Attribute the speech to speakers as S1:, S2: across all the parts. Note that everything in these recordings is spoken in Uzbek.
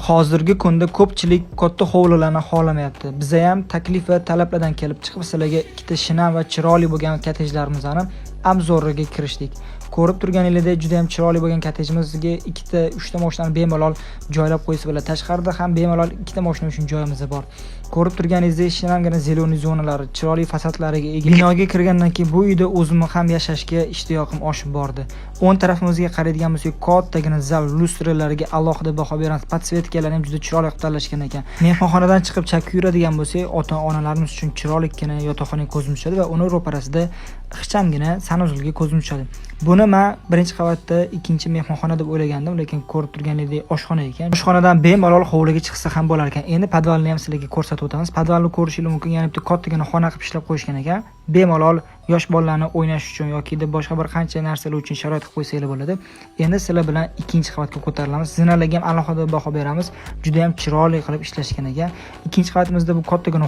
S1: Hozirgi kunda ko'pchilik katta hovlilarni xohlamayapti. Biz ham taklif va talablardan kelib chiqib sizlarga ikkita shinam va chiroyli bo'lgan kottejlarimizni obzoriga kirishdik. Ko'rib turganingizdek, juda ham chiroyli bo'lgan kottejimizga ikkita, uchta mashinani bemalol joylab qo'ysa bo'ladi. Tashqarida ham bemalol ikkita mashina uchun joyimiz bor. Ko'rib turganingizdek, shinamgina zeleniy zonalari, chiroyli fasadlariga ega. Binoga kirgandan keyin bu uyda o'zimni ham yashashga ishtiyoqim oshib bordi. O'ng tarafimizga qaraydigan bo'lsak, kattagina zal lustralariga alohida baho beramiz. Podsvetkalarni ham juda chiroyli qilib tanlashgan ekan. Mehmonxonadan chiqib chakka yuradigan bo'lsak, ota-onalarimiz uchun chiroylikgina yotoqxonaga ko'zimiz tushadi va uni ro'parasida ixchamgina sanuzulga ko'zimiz tushadi. Buni men birinchi qavatda ikkinchi mehmonxona deb o'ylagandim, lekin ko'rib turganingizdek oshxona ekan. Oshxonadan bemalol hovliga chiqsa ham bo'lar ekan. Endi podvalni ham sizlarga ko'rsatib o'tamiz. Podvalni ko'rishingiz mumkin, ya'ni bitta kattagina xona qilib ishlab qo'yishgan ekan. Bemalol yosh bolalarni o'ynash uchun yoki boshqa bir qancha narsalar uchun sharoit qilib qo'ysanglar bo'ladi. Endi sizlar bilan ikkinchi qavatga ko'tarilamiz. Zinalarga ham alohida baho beramiz. Juda ham chiroyli qilib ishlashgan ekan. Ikkinchi qavatimizda bu kattagina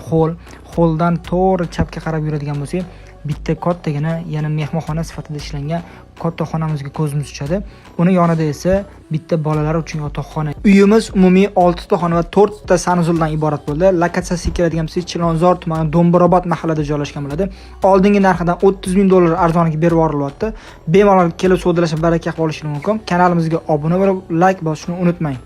S1: ho'ldan to'g'ri chapga qarab yuradigan bo'lsak, bitta kattagina, yana mehmonxona sifatida ishlangan katta xonamizga ko'zimiz tushadi. Uni yonida esa bitta bolalar uchun yotoqxona. Uyimiz umumiy 6 ta xona va 4 ta sanuzuldan iborat bo'ldi. Lokatsiyasi keladigan bo'lsa, Chilonzor tumani Do'mbirobod mahallada joylashgan bo'ladi. Oldingi narxidan $30,000 arzoniga berib yuborilyapti. Bemalol kelib savdolashib baraka qilib olishingiz mumkin. Kanalimizga obuna bo'lib, like bosishni unutmang.